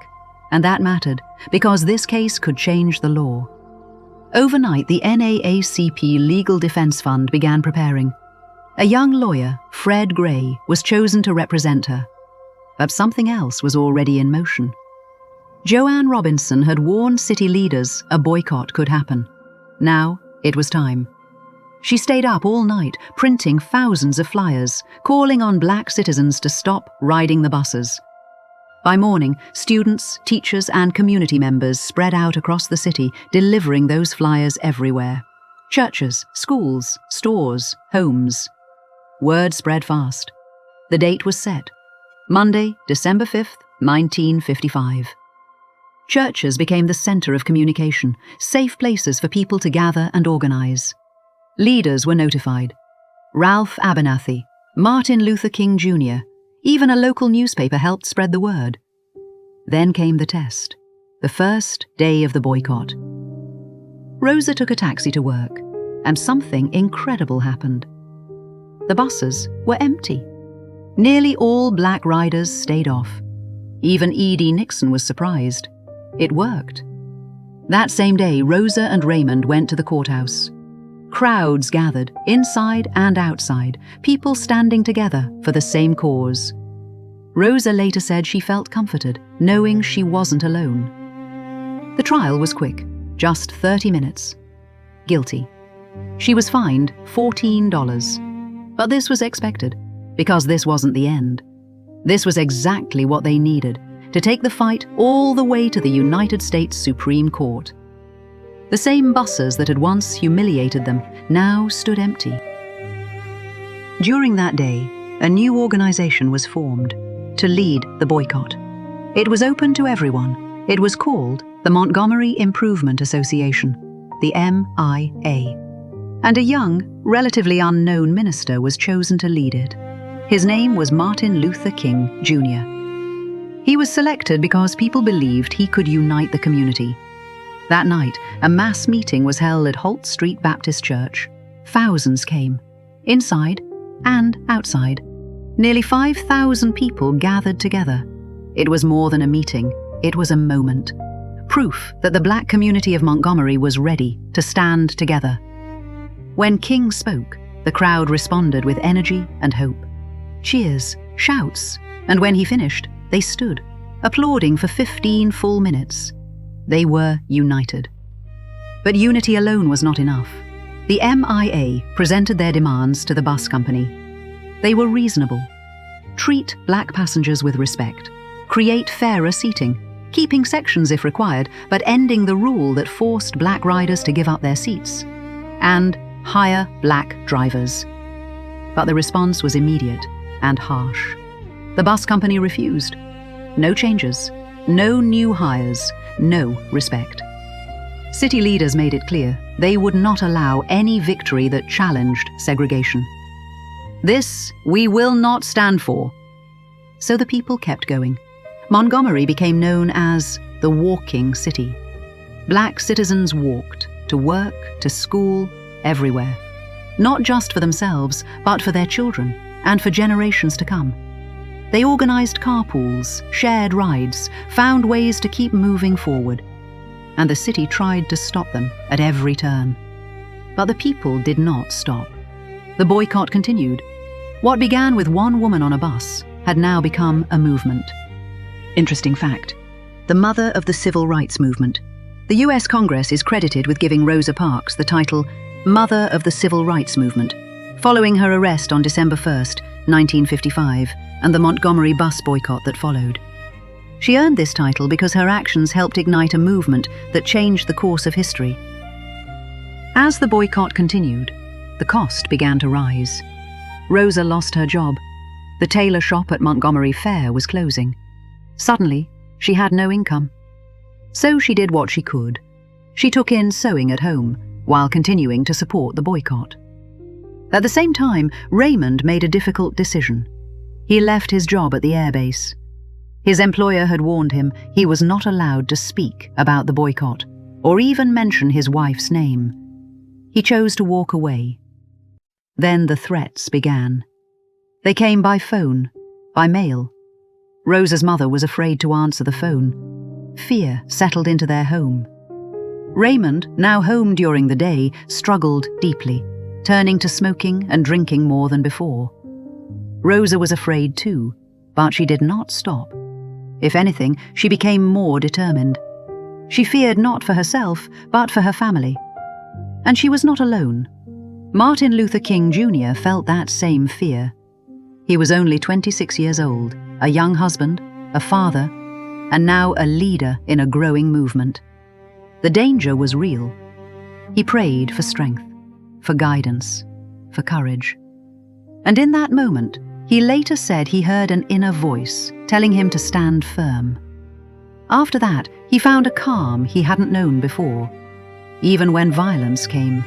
and that mattered because this case could change the law. Overnight, the NAACP Legal Defense Fund began preparing. A young lawyer, Fred Gray, was chosen to represent her. But something else was already in motion. Joanne Robinson had warned city leaders a boycott could happen. Now it was time. She stayed up all night, printing thousands of flyers, calling on black citizens to stop riding the buses. By morning, students, teachers, and community members spread out across the city, delivering those flyers everywhere. Churches, schools, stores, homes. Word spread fast. The date was set. Monday, December 5th, 1955. Churches became the center of communication, safe places for people to gather and organize. Leaders were notified. Ralph Abernathy, Martin Luther King Jr., even a local newspaper helped spread the word. Then came the test, the first day of the boycott. Rosa took a taxi to work, and something incredible happened. The buses were empty. Nearly all black riders stayed off. Even E.D. Nixon was surprised. It worked. That same day, Rosa and Raymond went to the courthouse. Crowds gathered, inside and outside, people standing together for the same cause. Rosa later said she felt comforted, knowing she wasn't alone. The trial was quick, just 30 minutes. Guilty. She was fined $14. But this was expected, because this wasn't the end. This was exactly what they needed, to take the fight all the way to the United States Supreme Court. The same buses that had once humiliated them now stood empty. During that day, a new organization was formed to lead the boycott. It was open to everyone. It was called the Montgomery Improvement Association, the M.I.A. And a young, relatively unknown minister was chosen to lead it. His name was Martin Luther King Jr. He was selected because people believed he could unite the community. That night, a mass meeting was held at Holt Street Baptist Church. Thousands came, inside and outside. Nearly 5,000 people gathered together. It was more than a meeting, it was a moment. Proof that the black community of Montgomery was ready to stand together. When King spoke, the crowd responded with energy and hope. Cheers, shouts, and when he finished, they stood, applauding for 15 full minutes. They were united. But unity alone was not enough. The M.I.A. presented their demands to the bus company. They were reasonable. Treat black passengers with respect. Create fairer seating, keeping sections if required, but ending the rule that forced black riders to give up their seats. And hire black drivers. But the response was immediate and harsh. The bus company refused. No changes, no new hires, no respect. City leaders made it clear they would not allow any victory that challenged segregation. This we will not stand for. So the people kept going. Montgomery became known as the walking city. Black citizens walked to work, to school, everywhere. Not just for themselves, but for their children and for generations to come. They organized carpools, shared rides, found ways to keep moving forward. And the city tried to stop them at every turn. But the people did not stop. The boycott continued. What began with one woman on a bus had now become a movement. Interesting fact: the mother of the civil rights movement. The US Congress is credited with giving Rosa Parks the title Mother of the Civil Rights Movement, following her arrest on December 1st, 1955, and the Montgomery Bus Boycott that followed. She earned this title because her actions helped ignite a movement that changed the course of history. As the boycott continued, the cost began to rise. Rosa lost her job. The tailor shop at Montgomery Fair was closing. Suddenly, she had no income. So she did what she could. She took in sewing at home, while continuing to support the boycott. At the same time, Raymond made a difficult decision. He left his job at the airbase. His employer had warned him he was not allowed to speak about the boycott, or even mention his wife's name. He chose to walk away. Then the threats began. They came by phone, by mail. Rosa's mother was afraid to answer the phone. Fear settled into their home. Raymond, now home during the day, struggled deeply, turning to smoking and drinking more than before. Rosa was afraid too, but she did not stop. If anything, she became more determined. She feared not for herself, but for her family. And she was not alone. Martin Luther King Jr. felt that same fear. He was only 26 years old, a young husband, a father, and now a leader in a growing movement. The danger was real. He prayed for strength, for guidance, for courage. And in that moment, he later said he heard an inner voice telling him to stand firm. After that, he found a calm he hadn't known before, even when violence came.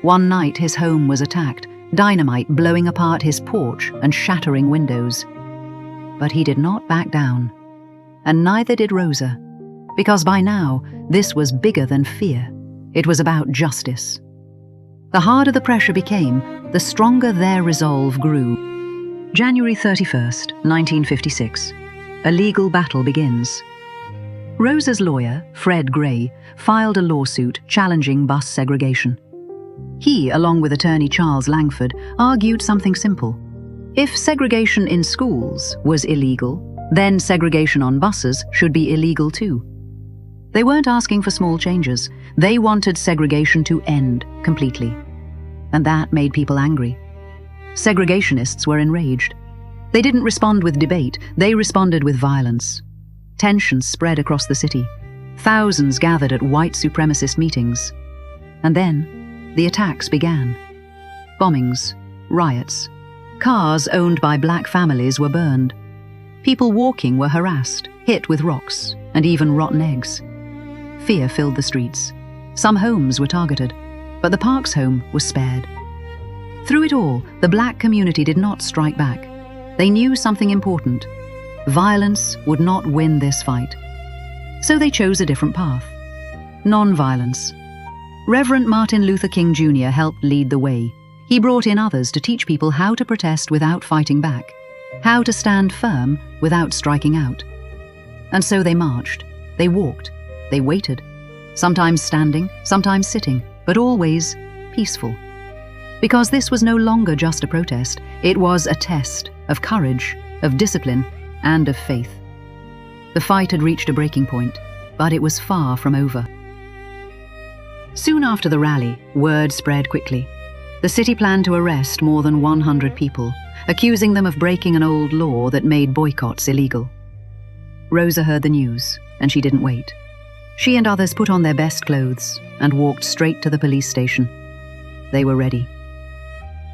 One night his home was attacked, dynamite blowing apart his porch and shattering windows. But he did not back down, and neither did Rosa, because by now this was bigger than fear. It was about justice. The harder the pressure became, the stronger their resolve grew. January 31st, 1956. A legal battle begins. Rosa's lawyer, Fred Gray, filed a lawsuit challenging bus segregation. He, along with attorney Charles Langford, argued something simple. If segregation in schools was illegal, then segregation on buses should be illegal too. They weren't asking for small changes. They wanted segregation to end completely. And that made people angry. Segregationists were enraged. They didn't respond with debate, they responded with violence. Tensions spread across the city. Thousands gathered at white supremacist meetings. And then, the attacks began. Bombings, riots. Cars owned by black families were burned. People walking were harassed, hit with rocks, and even rotten eggs. Fear filled the streets. Some homes were targeted, but the Parks home was spared. Through it all, the black community did not strike back. They knew something important. Violence would not win this fight. So they chose a different path. Non-violence. Reverend Martin Luther King Jr. helped lead the way. He brought in others to teach people how to protest without fighting back, how to stand firm without striking out. And so they marched, they walked, they waited, sometimes standing, sometimes sitting, but always peaceful. Because this was no longer just a protest, it was a test of courage, of discipline, and of faith. The fight had reached a breaking point, but it was far from over. Soon after the rally, word spread quickly. The city planned to arrest more than 100 people, accusing them of breaking an old law that made boycotts illegal. Rosa heard the news, and she didn't wait. She and others put on their best clothes and walked straight to the police station. They were ready.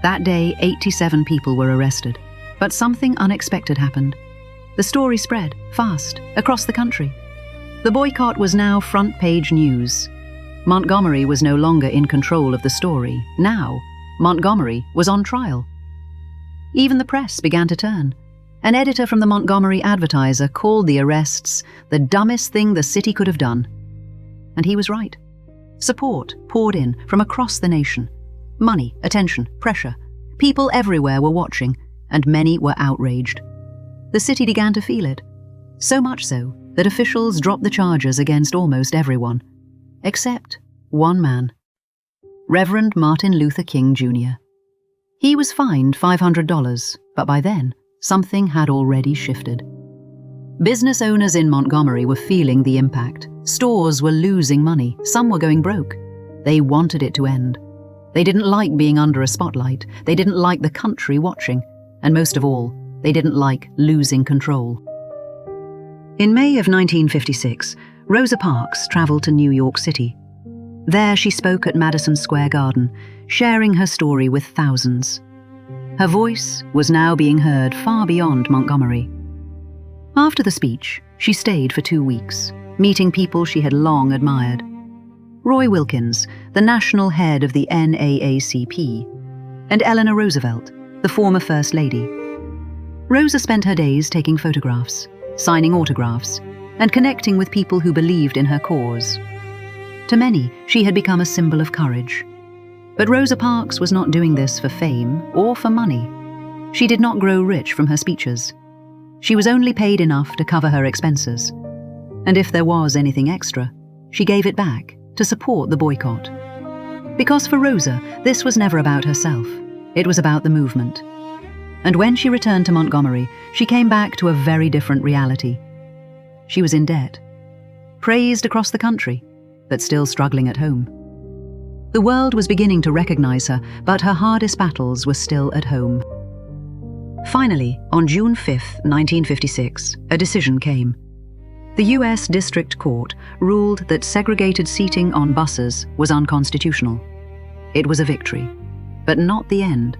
That day, 87 people were arrested, but something unexpected happened. The story spread, fast, across the country. The boycott was now front-page news. Montgomery was no longer in control of the story. Now, Montgomery was on trial. Even the press began to turn. An editor from the Montgomery Advertiser called the arrests the dumbest thing the city could have done. And he was right. Support poured in from across the nation. Money, attention, pressure. People everywhere were watching, and many were outraged. The city began to feel it. So much so that officials dropped the charges against almost everyone, except one man, Reverend Martin Luther King Jr. He was fined $500, but by then, something had already shifted. Business owners in Montgomery were feeling the impact. Stores were losing money, some were going broke. They wanted it to end. They didn't like being under a spotlight, they didn't like the country watching, and most of all, they didn't like losing control. In May of 1956, Rosa Parks traveled to New York City. There she spoke at Madison Square Garden, sharing her story with thousands. Her voice was now being heard far beyond Montgomery. After the speech, she stayed for 2 weeks, meeting people she had long admired. Roy Wilkins, the national head of the NAACP, and Eleanor Roosevelt, the former First Lady. Rosa spent her days taking photographs, signing autographs, and connecting with people who believed in her cause. To many, she had become a symbol of courage. But Rosa Parks was not doing this for fame or for money. She did not grow rich from her speeches. She was only paid enough to cover her expenses. And if there was anything extra, she gave it back to support the boycott. Because for Rosa, this was never about herself. It was about the movement. And when she returned to Montgomery, she came back to a very different reality. She was in debt, praised across the country, but still struggling at home. The world was beginning to recognize her, but her hardest battles were still at home. Finally, on June 5, 1956, a decision came. The U.S. District Court ruled that segregated seating on buses was unconstitutional. It was a victory, but not the end.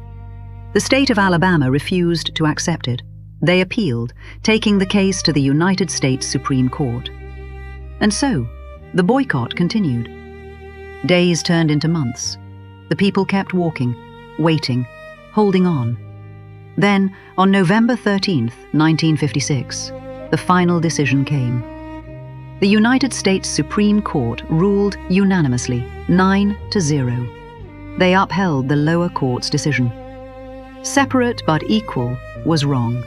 The state of Alabama refused to accept it. They appealed, taking the case to the United States Supreme Court. And so, the boycott continued. Days turned into months. The people kept walking, waiting, holding on. Then, on November 13, 1956, the final decision came. The United States Supreme Court ruled unanimously, 9-0. They upheld the lower court's decision. Separate but equal was wrong,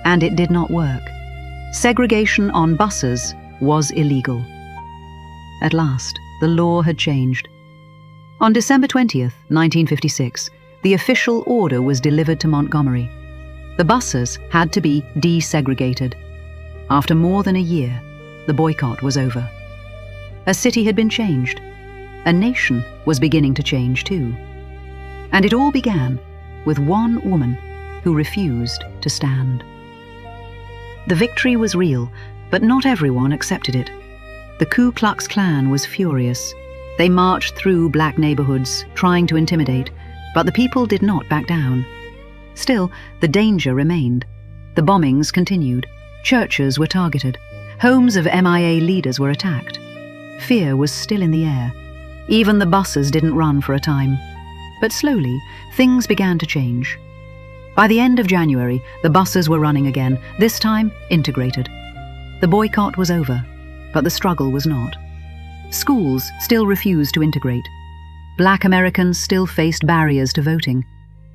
and it did not work. Segregation on buses was illegal. At last, the law had changed. On December 20, 1956, the official order was delivered to Montgomery. The buses had to be desegregated. After more than a year, the boycott was over. A city had been changed. A nation was beginning to change too. And it all began with one woman who refused to stand. The victory was real, but not everyone accepted it. The Ku Klux Klan was furious. They marched through black neighborhoods, trying to intimidate, but the people did not back down. Still, the danger remained. The bombings continued. Churches were targeted. Homes of M.I.A. leaders were attacked. Fear was still in the air. Even the buses didn't run for a time. But slowly, things began to change. By the end of January, the buses were running again, this time integrated. The boycott was over, but the struggle was not. Schools still refused to integrate. Black Americans still faced barriers to voting.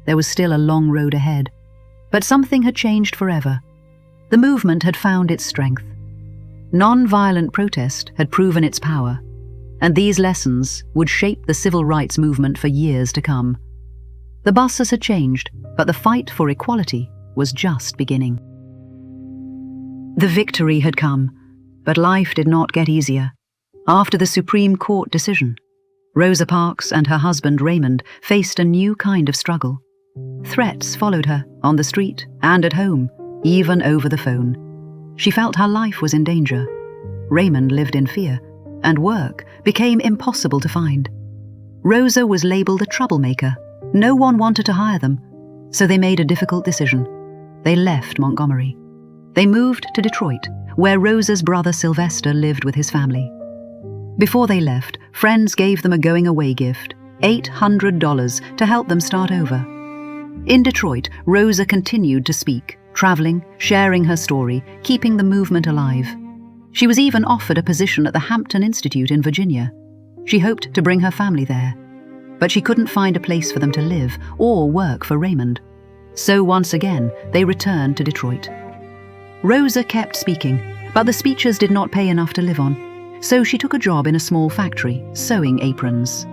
There was still a long road ahead. But something had changed forever. The movement had found its strength. Non-violent protest had proven its power, and these lessons would shape the civil rights movement for years to come. The buses had changed, but the fight for equality was just beginning. The victory had come, but life did not get easier. After the Supreme Court decision, Rosa Parks and her husband Raymond faced a new kind of struggle. Threats followed her on the street and at home, even over the phone. She felt her life was in danger. Raymond lived in fear, and work became impossible to find. Rosa was labeled a troublemaker. No one wanted to hire them, so they made a difficult decision. They left Montgomery. They moved to Detroit, where Rosa's brother Sylvester lived with his family. Before they left, friends gave them a going-away gift, $800 to help them start over. In Detroit, Rosa continued to speak, traveling, sharing her story, keeping the movement alive. She was even offered a position at the Hampton Institute in Virginia. She hoped to bring her family there, but she couldn't find a place for them to live or work for Raymond. So once again, they returned to Detroit. Rosa kept speaking, but the speeches did not pay enough to live on, so she took a job in a small factory, sewing aprons.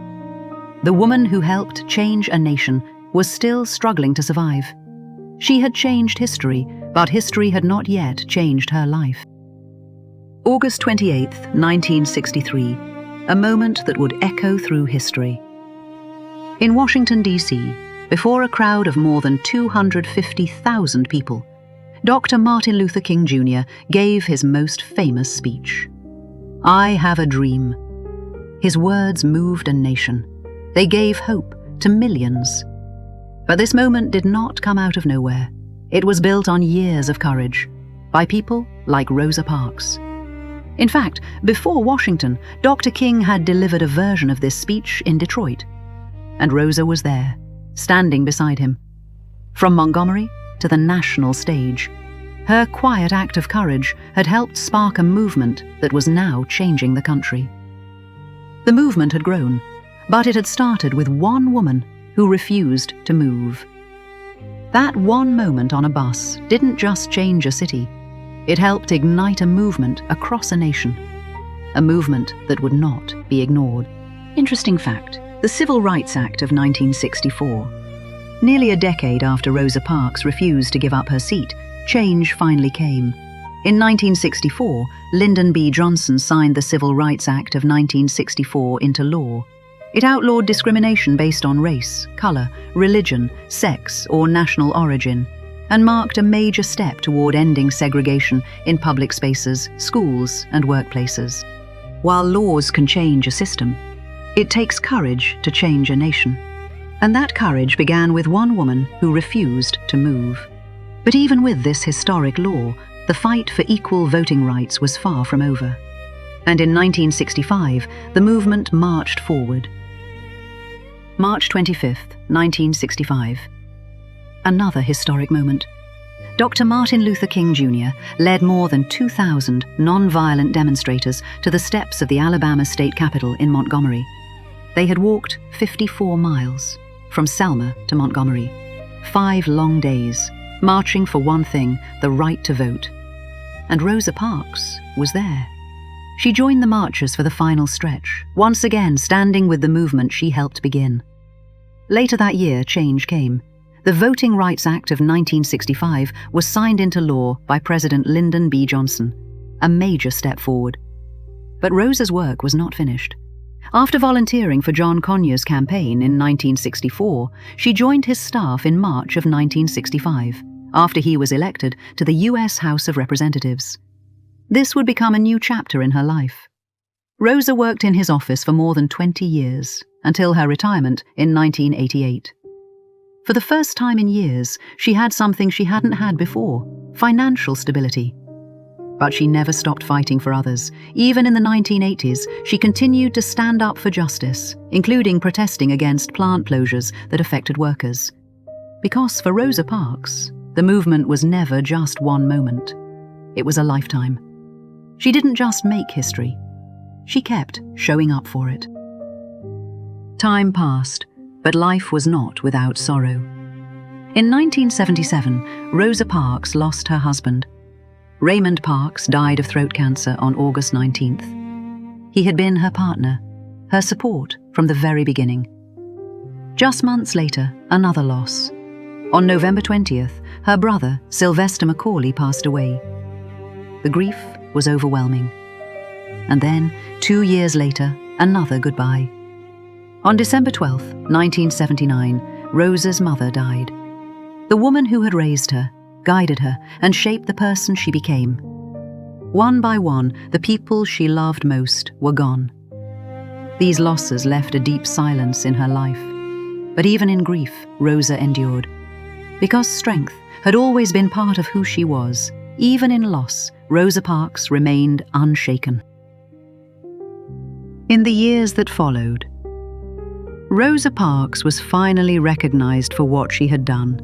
The woman who helped change a nation was still struggling to survive. She had changed history, but history had not yet changed her life. August 28, 1963, a moment that would echo through history. In Washington, D.C., before a crowd of more than 250,000 people, Dr. Martin Luther King Jr. gave his most famous speech. "I have a dream." His words moved a nation. They gave hope to millions. But this moment did not come out of nowhere. It was built on years of courage, by people like Rosa Parks. In fact, before Washington, Dr. King had delivered a version of this speech in Detroit, and Rosa was there, standing beside him. From Montgomery to the national stage, her quiet act of courage had helped spark a movement that was now changing the country. The movement had grown. But it had started with one woman who refused to move. That one moment on a bus didn't just change a city. It helped ignite a movement across a nation. A movement that would not be ignored. Interesting fact, the Civil Rights Act of 1964. Nearly a decade after Rosa Parks refused to give up her seat, change finally came. In 1964, Lyndon B. Johnson signed the Civil Rights Act of 1964 into law. It outlawed discrimination based on race, color, religion, sex, or national origin, and marked a major step toward ending segregation in public spaces, schools, and workplaces. While laws can change a system, it takes courage to change a nation. And that courage began with one woman who refused to move. But even with this historic law, the fight for equal voting rights was far from over. And in 1965, the movement marched forward. March 25th, 1965. Another historic moment. Dr. Martin Luther King Jr. led more than 2,000 non-violent demonstrators to the steps of the Alabama state capitol in Montgomery. They had walked 54 miles, from Selma to Montgomery. 5 long days, marching for one thing, the right to vote. And Rosa Parks was there. She joined the marchers for the final stretch, once again standing with the movement she helped begin. Later that year, change came. The Voting Rights Act of 1965 was signed into law by President Lyndon B. Johnson, a major step forward. But Rosa's work was not finished. After volunteering for John Conyers' campaign in 1964, she joined his staff in March of 1965, after he was elected to the U.S. House of Representatives. This would become a new chapter in her life. Rosa worked in his office for more than 20 years, until her retirement in 1988. For the first time in years, she had something she hadn't had before: financial stability. But she never stopped fighting for others. Even in the 1980s, she continued to stand up for justice, including protesting against plant closures that affected workers. Because for Rosa Parks, the movement was never just one moment. It was a lifetime. She didn't just make history. She kept showing up for it. Time passed, but life was not without sorrow. In 1977, Rosa Parks lost her husband. Raymond Parks died of throat cancer on August 19th. He had been her partner, her support from the very beginning. Just months later, another loss. On November 20th, her brother, Sylvester McCauley, passed away. The grief was overwhelming. And then, 2 years later, another goodbye. On December 12, 1979, Rosa's mother died. The woman who had raised her, guided her, and shaped the person she became. One by one, the people she loved most were gone. These losses left a deep silence in her life. But even in grief, Rosa endured. Because strength had always been part of who she was, even in loss, Rosa Parks remained unshaken. In the years that followed, Rosa Parks was finally recognized for what she had done.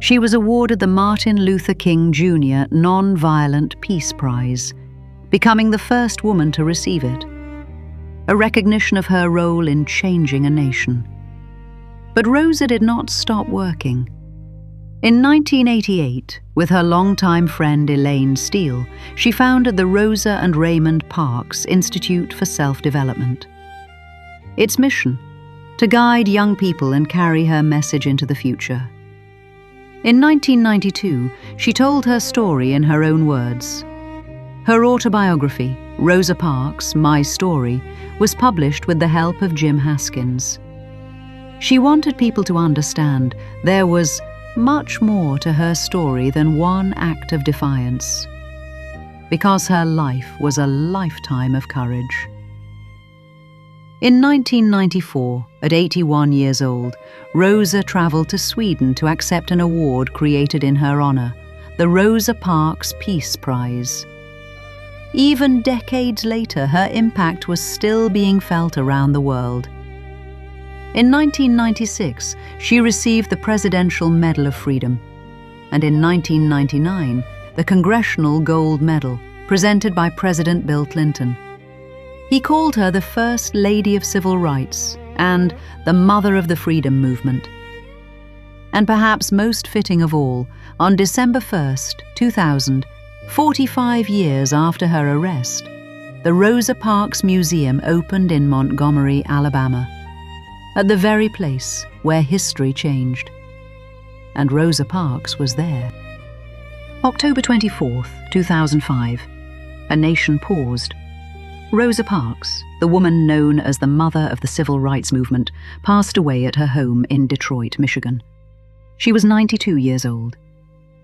She was awarded the Martin Luther King Jr. Nonviolent Peace Prize, becoming the first woman to receive it, a recognition of her role in changing a nation. But Rosa did not stop working. In 1988, with her longtime friend Elaine Steele, she founded the Rosa and Raymond Parks Institute for Self-Development. Its mission: to guide young people and carry her message into the future. In 1992, she told her story in her own words. Her autobiography, Rosa Parks, My Story, was published with the help of Jim Haskins. She wanted people to understand there was much more to her story than one act of defiance, because her life was a lifetime of courage. In 1994, at 81 years old, Rosa traveled to Sweden to accept an award created in her honor, the Rosa Parks Peace Prize. Even decades later, her impact was still being felt around the world. In 1996, she received the Presidential Medal of Freedom, and in 1999, the Congressional Gold Medal, presented by President Bill Clinton. He called her the First Lady of Civil Rights and the mother of the freedom movement. And perhaps most fitting of all, on December 1st, 2000, 45 years after her arrest, the Rosa Parks Museum opened in Montgomery, Alabama, at the very place where history changed. And Rosa Parks was there. October 24th, 2005. A nation paused. Rosa Parks, the woman known as the mother of the civil rights movement, passed away at her home in Detroit, Michigan. She was 92 years old.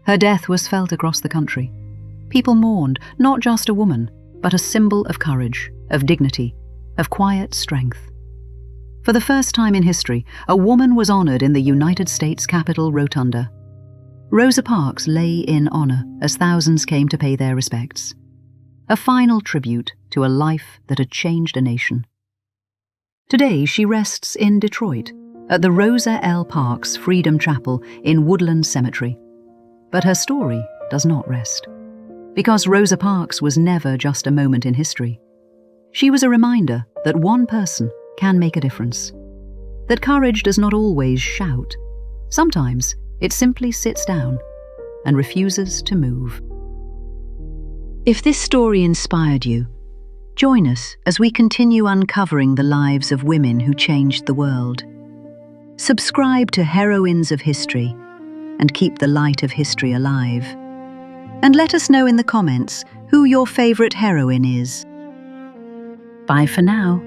Her death was felt across the country. People mourned, not just a woman, but a symbol of courage, of dignity, of quiet strength. For the first time in history, a woman was honored in the United States Capitol Rotunda. Rosa Parks lay in honor as thousands came to pay their respects. A final tribute to a life that had changed a nation. Today she rests in Detroit, at the Rosa L. Parks Freedom Chapel in Woodland Cemetery. But her story does not rest. Because Rosa Parks was never just a moment in history. She was a reminder that one person can make a difference. That courage does not always shout. Sometimes it simply sits down and refuses to move. If this story inspired you, join us as we continue uncovering the lives of women who changed the world. Subscribe to Heroines of History and keep the light of history alive. And let us know in the comments who your favorite heroine is. Bye for now.